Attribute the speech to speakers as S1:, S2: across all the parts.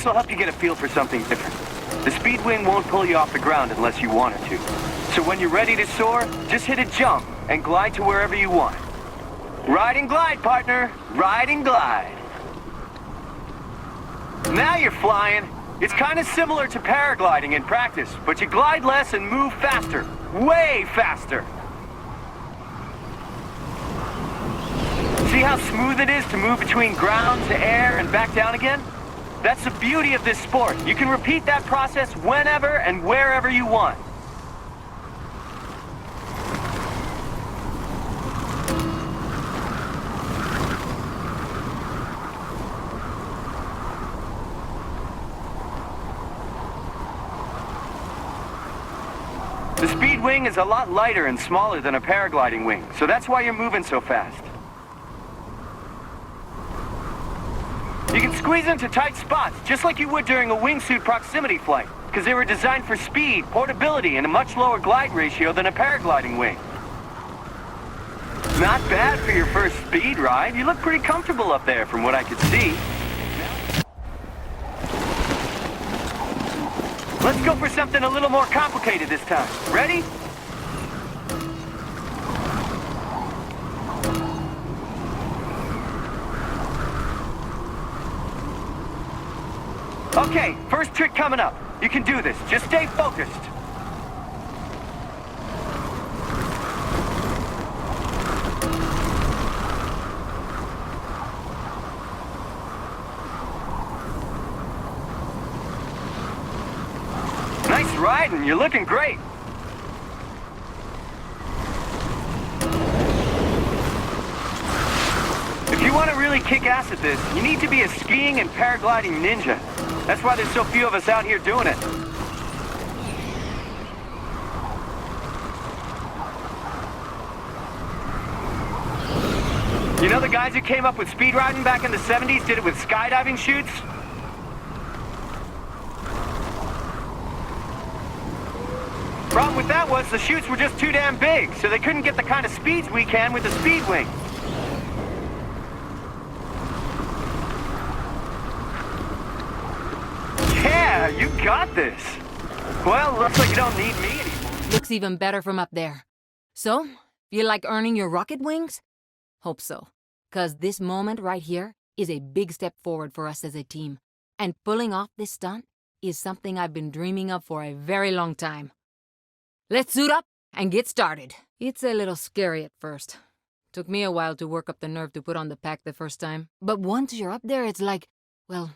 S1: This will help you get a feel for something different. The speed wing won't pull you off the ground unless you want it to. So when you're ready to soar, just hit a jump and glide to wherever you want. Ride and glide, partner. Ride and glide. Now you're flying. It's kind of similar to paragliding in practice, but you glide less and move faster. Way faster. See how smooth it is to move between ground to air and back down again? That's the beauty of this sport. You can repeat that process whenever and wherever you want. The speed wing is a lot lighter and smaller than a paragliding wing, so that's why you're moving so fast. You can squeeze into tight spots, just like you would during a wingsuit proximity flight, because they were designed for speed, portability, and a much lower glide ratio than a paragliding wing. Not bad for your first speed ride. You look pretty comfortable up there from what I could see. Let's go for something a little more complicated this time. Ready? Okay, first trick coming up. You can do this. Just stay focused. Nice riding. You're looking great. If you want to really kick ass at this, you need to be a skiing and paragliding ninja. That's why there's so few of us out here doing it. You know the guys who came up with speed riding back in the 70s did it with skydiving chutes? Problem with that was the chutes were just too damn big, so they couldn't get the kind of speeds we can with the speed wing. Yeah, you got this. Well, looks like you don't need me anymore.
S2: Looks even better from up there. So, you like earning your rocket wings? Hope so. 'Cause this moment right here is a big step forward for us as a team. And pulling off this stunt is something I've been dreaming of for a very long time. Let's suit up and get started. It's a little scary at first. Took me a while to work up the nerve to put on the pack the first time. But once you're up there, it's like, well,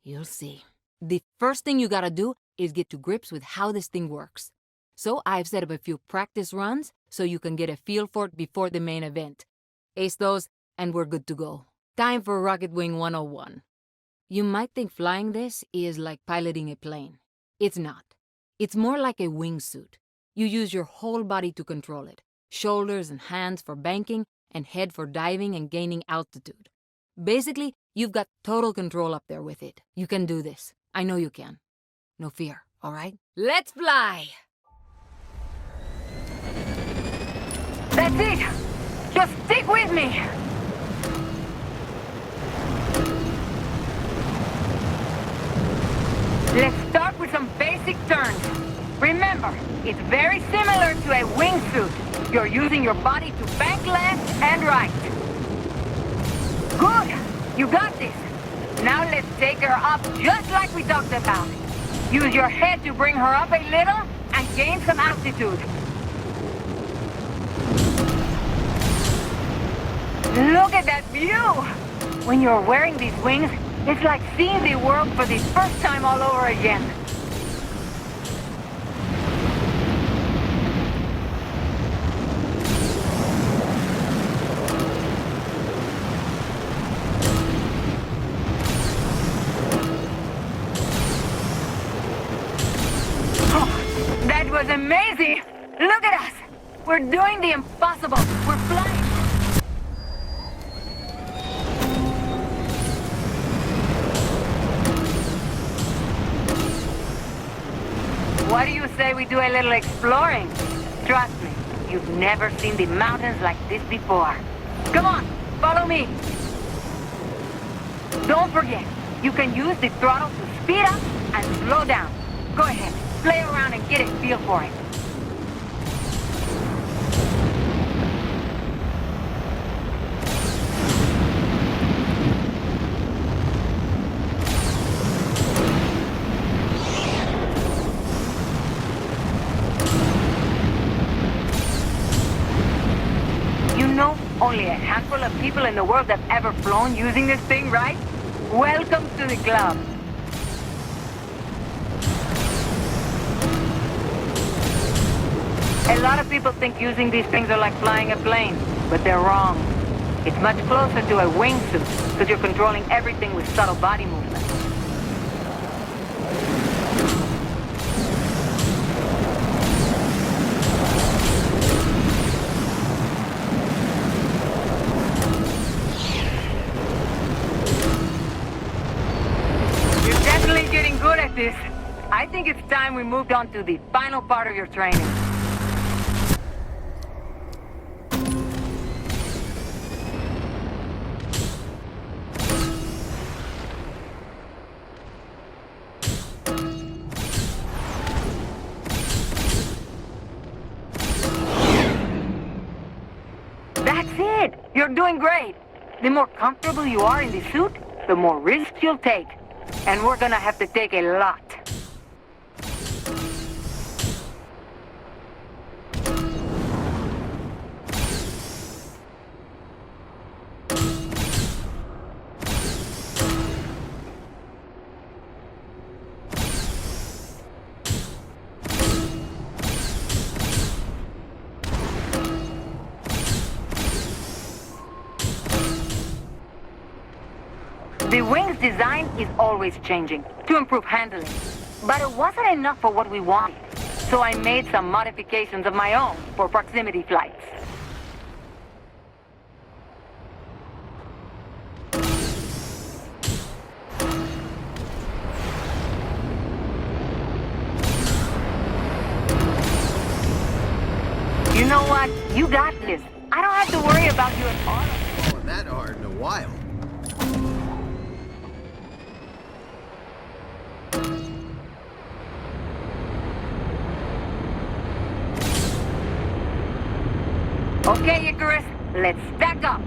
S2: you'll see. The first thing you gotta do is get to grips with how this thing works. So I've set up a few practice runs so you can get a feel for it before the main event. Ace those, and we're good to go. Time for Rocket Wing 101. You might think flying this is like piloting a plane. It's not. It's more like a wingsuit. You use your whole body to control it. Shoulders and hands for banking, and head for diving and gaining altitude. Basically, you've got total control up there with it. You can do this. I know you can. No fear, all right? Let's fly!
S3: That's it! Just stick with me! Let's start with some basic turns. Remember, it's very similar to a wingsuit. You're using your body to bank left and right. Good! You got this. Now let's take her up just like we talked about. Use your head to bring her up a little and gain some altitude. Look at that view! When you're wearing these wings, it's like seeing the world for the first time all over again. That was amazing! Look at us! We're doing the impossible! We're flying! What do you say we do a little exploring? Trust me, you've never seen the mountains like this before. Come on, follow me! Don't forget, You can use the throttle to speed up and slow down. Go ahead, play around and get a feel for it. You know, only a handful of people in the world have ever flown using this thing, right? Welcome to the club. A lot of people think using these things are like flying a plane, but they're wrong. It's much closer to a wingsuit, because you're controlling everything with subtle body movement. You're definitely getting good at this. I think it's time we moved on to the final part of your training. That's it! You're doing great! The more comfortable you are in the suit, the more risks you'll take. And we're gonna have to take a lot. The wing's design is always changing to improve handling. But it wasn't enough for what we wanted. So I made some modifications of my own for proximity flights. You know what? You got this. I don't have to worry about you at all.
S4: Falling that hard in a while.
S3: Okay, Icarus, let's stack up.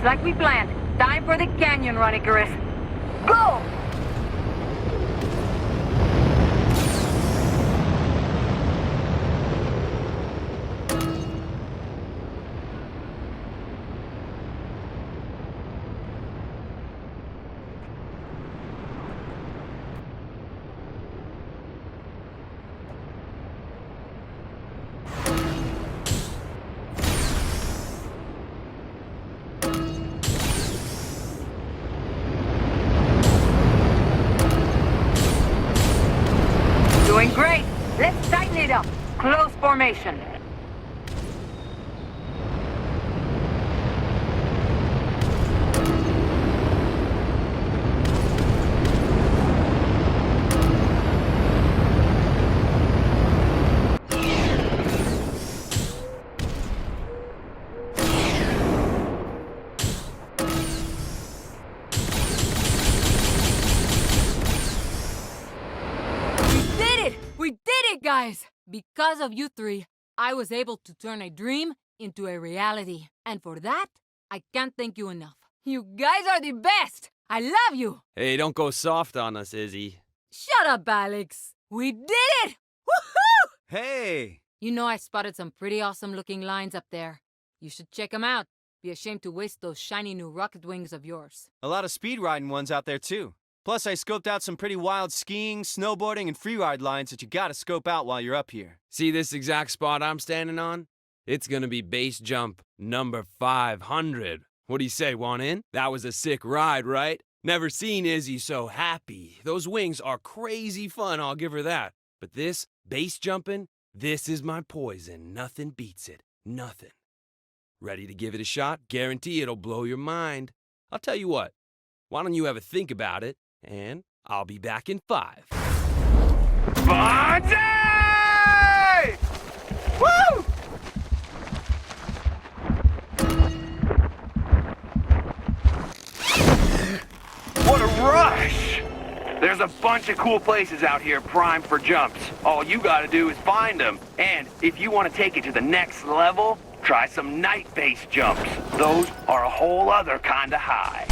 S3: Like we planned. Time for the canyon run, Icarus. Go! Doing great. Let's tighten it up. Close formation.
S2: Guys, because of you three, I was able to turn a dream into a reality. And for that, I can't thank you enough. You guys are the best! I love you!
S5: Hey, don't go soft on us, Izzy.
S2: Shut up, Alex! We did it! Woohoo!
S5: Hey!
S2: You know I spotted some pretty awesome looking lines up there. You should check them out. Be ashamed to waste those shiny new rocket wings of yours.
S5: A lot of speed riding ones out there, too.
S6: Plus, I scoped out some pretty wild skiing, snowboarding, and freeride lines that you gotta scope out while you're up here.
S5: See this exact spot I'm standing on? It's gonna be base jump number 500. What do you say, want in? That was a sick ride, right? Never seen Izzy so happy. Those wings are crazy fun, I'll give her that. But this, base jumping, this is my poison. Nothing beats it. Nothing. Ready to give it a shot? Guarantee it'll blow your mind. I'll tell you what, why don't you have a think about it, and I'll be back in 5.
S1: Bonzi! Woo! What a rush! There's a bunch of cool places out here primed for jumps. All you gotta do is find them. And if you want to take it to the next level, try some night base jumps. Those are a whole other kind of high.